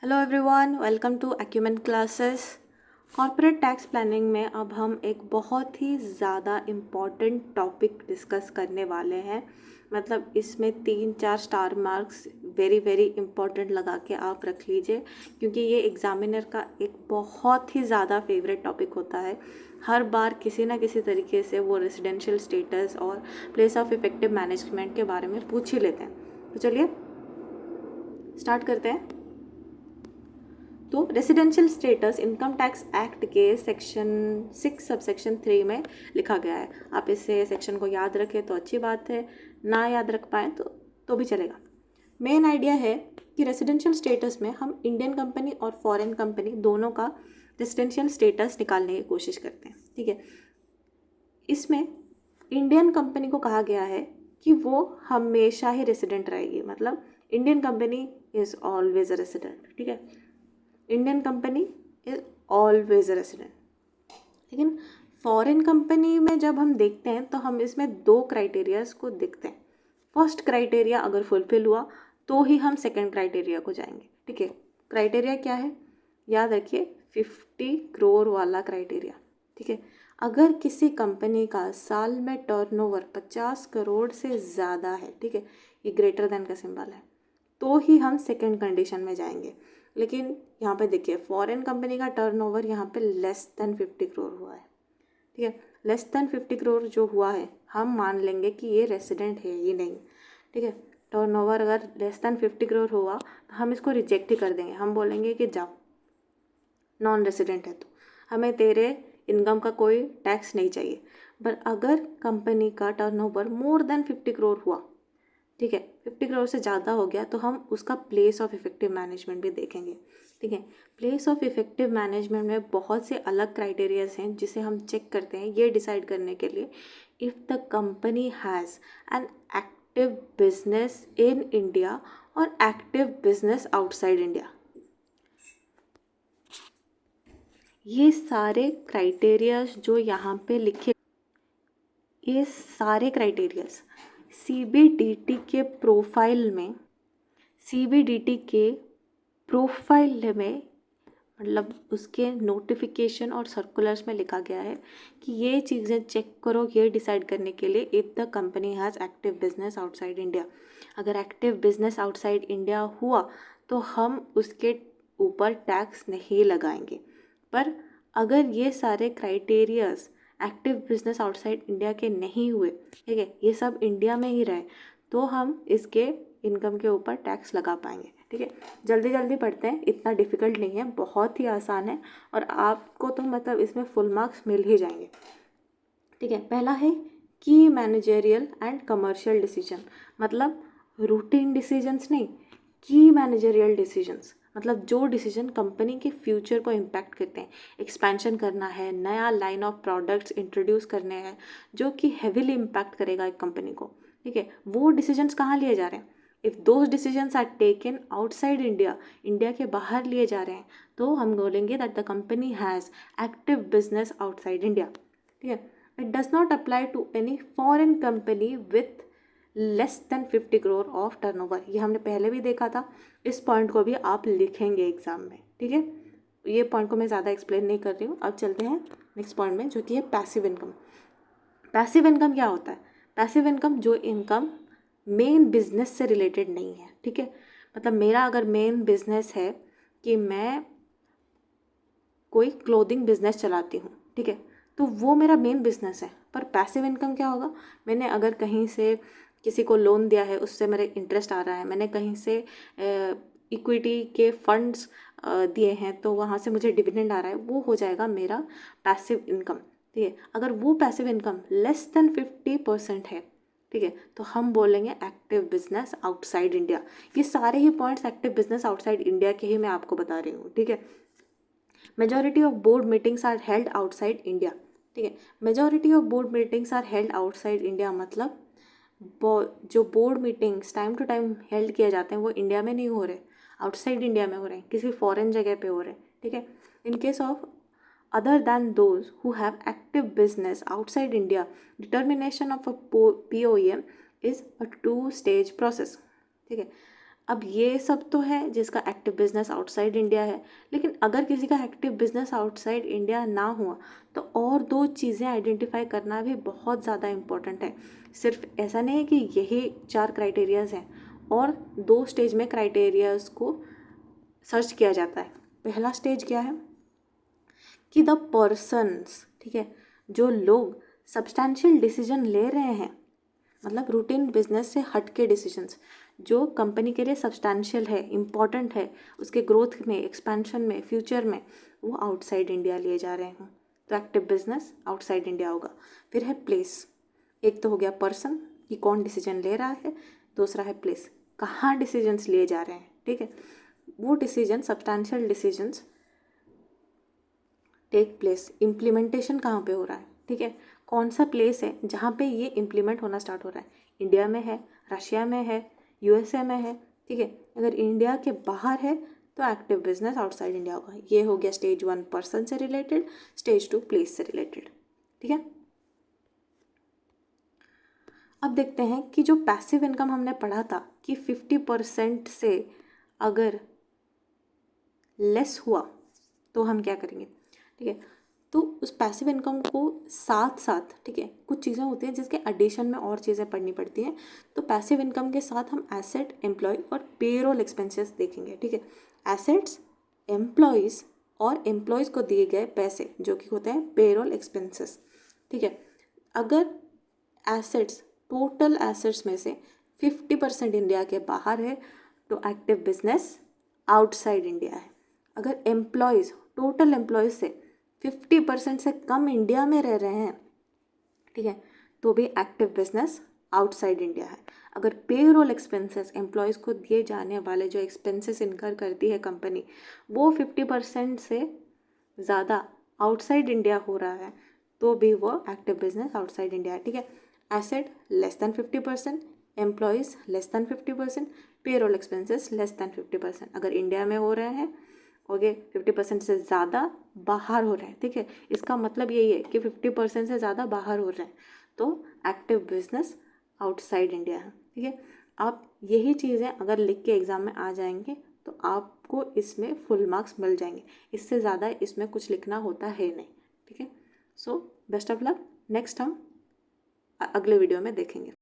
Hello everyone, welcome to Acumen Classes. Corporate tax planning में अब हम एक बहुत ही ज़्यादा इम्पॉर्टेंट टॉपिक डिस्कस करने वाले हैं। मतलब इसमें 3-4 star marks very very important लगा के आप रख लीजिए, क्योंकि ये एग्ज़ामिनर का एक बहुत ही ज़्यादा फेवरेट टॉपिक होता है। हर बार किसी ना किसी तरीके से वो रेजिडेंशियल स्टेटस और प्लेस ऑफ इफेक्टिव मैनेजमेंट के बारे में पूछ ही लेते हैं। तो चलिए स्टार्ट करते हैं। तो residential status income tax act के सेक्शन 6 सबसेक्शन 3 में लिखा गया है। आप इसे सेक्शन को याद रखें तो अच्छी बात है, ना याद रख पाएँ तो भी चलेगा। मेन आइडिया है कि रेसिडेंशियल स्टेटस में हम इंडियन कंपनी और फॉरेन कंपनी दोनों का रेसिडेंशियल स्टेटस निकालने की कोशिश करते हैं। ठीक है, इसमें इंडियन कंपनी को कहा गया है कि वो हमेशा ही रेसिडेंट रहेगी। मतलब Indian company is always a resident. ठीक है, Indian company is always a resident. लेकिन फॉरेन कंपनी में जब हम देखते हैं तो हम इसमें 2 क्राइटेरियाज को देखते हैं। फर्स्ट क्राइटेरिया अगर फुलफिल हुआ तो ही हम सेकंड क्राइटेरिया को जाएंगे। ठीक है, क्राइटेरिया क्या है, याद रखिए, 50 करोड़ वाला क्राइटेरिया। ठीक है, अगर किसी कंपनी का साल में टर्नओवर 50 करोड़ से ज़्यादा है, ठीक है, ये ग्रेटर देन का सिंबल है, तो ही हम सेकंड कंडीशन में जाएंगे। लेकिन यहाँ पे देखिए, फॉरेन कंपनी का टर्नओवर यहाँ पे लेस देन 50 करोड़ हुआ है। ठीक है, लेस देन 50 करोड़ जो हुआ है हम मान लेंगे कि ये रेसिडेंट है ही नहीं। ठीक है, टर्नओवर अगर लेस देन 50 करोड़ हुआ तो हम इसको रिजेक्ट ही कर देंगे। हम बोलेंगे कि जाओ, नॉन रेसिडेंट है तो हमें तेरे इनकम का कोई टैक्स नहीं चाहिए। पर अगर कंपनी का टर्नओवर मोर देन 50 करोड़ हुआ, ठीक है, 50 करोड़ से ज़्यादा हो गया, तो हम उसका प्लेस ऑफ इफेक्टिव मैनेजमेंट भी देखेंगे। ठीक है, प्लेस ऑफ इफेक्टिव मैनेजमेंट में बहुत से अलग क्राइटेरियाज हैं जिसे हम चेक करते हैं ये डिसाइड करने के लिए if the company has an active business in India और एक्टिव बिजनेस आउटसाइड इंडिया। ये सारे क्राइटेरियाज जो यहाँ पे लिखे, ये सारे क्राइटेरियाज सीबीडीटी के प्रोफाइल में, सीबीडीटी के प्रोफाइल में, मतलब उसके नोटिफिकेशन और सर्कुलर्स में लिखा गया है कि ये चीज़ें चेक करो ये डिसाइड करने के लिए if the company has active business outside India. अगर एक्टिव बिजनेस आउटसाइड इंडिया हुआ तो हम उसके ऊपर टैक्स नहीं लगाएंगे। पर अगर ये सारे criterias active business outside India के नहीं हुए, ठीक है, ये सब इंडिया में ही रहे, तो हम इसके इनकम के ऊपर टैक्स लगा पाएंगे। ठीक है, जल्दी जल्दी पढ़ते हैं, इतना डिफ़िकल्ट नहीं है, बहुत ही आसान है और आपको तो मतलब इसमें फुल मार्क्स मिल ही जाएंगे। ठीक है, पहला है की मैनेजरियल एंड कमर्शियल डिसीजन। मतलब रूटीन डिसीजंस नहीं, की मैनेजरियल डिसीजंस, मतलब जो डिसीजन कंपनी के फ्यूचर को इम्पैक्ट करते हैं। एक्सपेंशन करना है, नया लाइन ऑफ प्रोडक्ट्स इंट्रोड्यूस करने हैं जो कि हैवीली इम्पैक्ट करेगा एक कंपनी को। ठीक है, वो डिसीजंस कहाँ लिए जा रहे हैं? If those decisions are taken outside India, India के बाहर लिए जा रहे हैं, तो हम बोलेंगे that the company has active business outside India. ठीक है, it does not apply to any foreign company with less than 50 crore of turnover. ये हमने पहले भी देखा था, इस पॉइंट को भी आप लिखेंगे एग्जाम में। ठीक है, ये पॉइंट को मैं ज़्यादा एक्सप्लेन नहीं कर रही हूँ। अब चलते हैं नेक्स्ट पॉइंट में, जो कि है पैसिव इनकम। पैसिव इनकम क्या होता है? पैसिव इनकम जो इनकम मेन बिजनेस से रिलेटेड नहीं है। ठीक है, मतलब मेरा अगर मेन बिजनेस है कि मैं कोई क्लोथिंग बिजनेस चलाती हूँ, ठीक है, तो वो मेरा मेन बिजनेस है। पर पैसिव इनकम क्या होगा? मैंने अगर कहीं से किसी को लोन दिया है, उससे मेरे इंटरेस्ट आ रहा है, मैंने कहीं से इक्विटी के फंड्स दिए हैं तो वहाँ से मुझे डिविडेंड आ रहा है, वो हो जाएगा मेरा पैसिव इनकम। ठीक है, अगर वो पैसिव इनकम लेस देन 50% है, ठीक है, तो हम बोलेंगे एक्टिव बिजनेस आउटसाइड इंडिया। ये सारे ही points active business outside India के ही मैं आपको बता रही हूँ। ठीक है, majority of board meetings are held outside India. ठीक है, majority of board meetings are held outside India मतलब जो board meetings time to time held किए जाते हैं वो इंडिया में नहीं हो रहे, आउटसाइड इंडिया में हो रहे हैं, किसी फॉरेन जगह पे हो रहे हैं। ठीक है, in case of other than those who have active business outside India, determination of a POEM is a 2-stage process. ठीक है, अब ये सब तो है जिसका एक्टिव बिजनेस आउटसाइड इंडिया है, लेकिन अगर किसी का एक्टिव बिजनेस आउटसाइड इंडिया ना हुआ तो और दो चीज़ें आइडेंटिफाई करना भी बहुत ज़्यादा इम्पोर्टेंट है। सिर्फ ऐसा नहीं है कि यही 4 क्राइटेरियाज़ हैं, और 2 स्टेज में क्राइटेरियाज़ को सर्च किया जाता है। पहला स्टेज क्या है कि द पर्सन्स, ठीक है, जो लोग सब्सटैंशियल डिसीजन ले रहे हैं, मतलब रूटीन बिजनेस से हट के डिसीजंस जो कंपनी के लिए सब्सटैंशियल है, इम्पॉर्टेंट है, उसके ग्रोथ में, एक्सपेंशन में, फ्यूचर में, वो आउटसाइड इंडिया लिए जा रहे हैं, तो एक्टिव बिजनेस आउटसाइड इंडिया होगा। फिर है प्लेस, एक तो हो गया पर्सन कि कौन डिसीजन ले रहा है, दूसरा है प्लेस, कहाँ डिसीजंस लिए जा रहे हैं, ठीक है। वो decision, substantial decisions take place, implementation कहाँ पे हो रहा है, ठीक है, कौन सा प्लेस है जहाँ पे ये इम्प्लीमेंट होना स्टार्ट हो रहा है, इंडिया में है, रशिया में है, यूएसए में है, ठीक है। अगर इंडिया के बाहर है तो एक्टिव बिजनेस आउटसाइड इंडिया होगा। ये हो गया स्टेज 1 पर्सन से रिलेटेड, स्टेज 2 प्लेस से रिलेटेड, ठीक है। अब देखते हैं कि जो पैसिव इनकम हमने पढ़ा था कि 50% से अगर लेस हुआ तो हम क्या करेंगे, ठीक है। तो उस पैसिव इनकम को साथ साथ, ठीक है, कुछ चीज़ें होती हैं जिसके एडिशन में और चीज़ें पढ़नी पड़ती हैं। तो पैसिव इनकम के साथ हम एसेट, एम्प्लॉय और पेरोल एक्सपेंसेस देखेंगे, ठीक है। एसेट्स, एम्प्लॉयज़ और एम्प्लॉयज़ को दिए गए पैसे जो कि होते हैं पेरोल एक्सपेंसेस, ठीक है। अगर एसेट्स, टोटल एसेट्स में से 50% इंडिया के बाहर है तो एक्टिव बिजनेस आउटसाइड इंडिया है। अगर एम्प्लॉयज़, टोटल एम्प्लॉयज़ से 50% से कम इंडिया में रह रहे हैं, ठीक है, तो भी एक्टिव बिजनेस आउटसाइड इंडिया है। अगर पेरोल एक्सपेंसेस, एम्प्लॉयज़ को दिए जाने वाले जो एक्सपेंसेस इनकर करती है कंपनी, वो 50% से ज़्यादा आउटसाइड इंडिया हो रहा है तो भी वो एक्टिव बिजनेस आउटसाइड इंडिया है, ठीक है। Asset less than 50%, employees less than 50%, payroll expenses less than 50% अगर इंडिया में हो रहे हैं, ओके, 50% से ज़्यादा बाहर हो रहे हैं, ठीक है। इसका मतलब यही है कि 50% से ज़्यादा बाहर हो रहे हैं तो एक्टिव बिजनेस आउटसाइड इंडिया है, ठीक है। आप यही चीज़ें अगर लिख के एग्ज़ाम में आ जाएंगे तो आपको इसमें फुल मार्क्स मिल जाएंगे। इससे ज़्यादा इसमें कुछ लिखना होता है नहीं, ठीक है। So best of luck. Next हम अगले वीडियो में देखेंगे।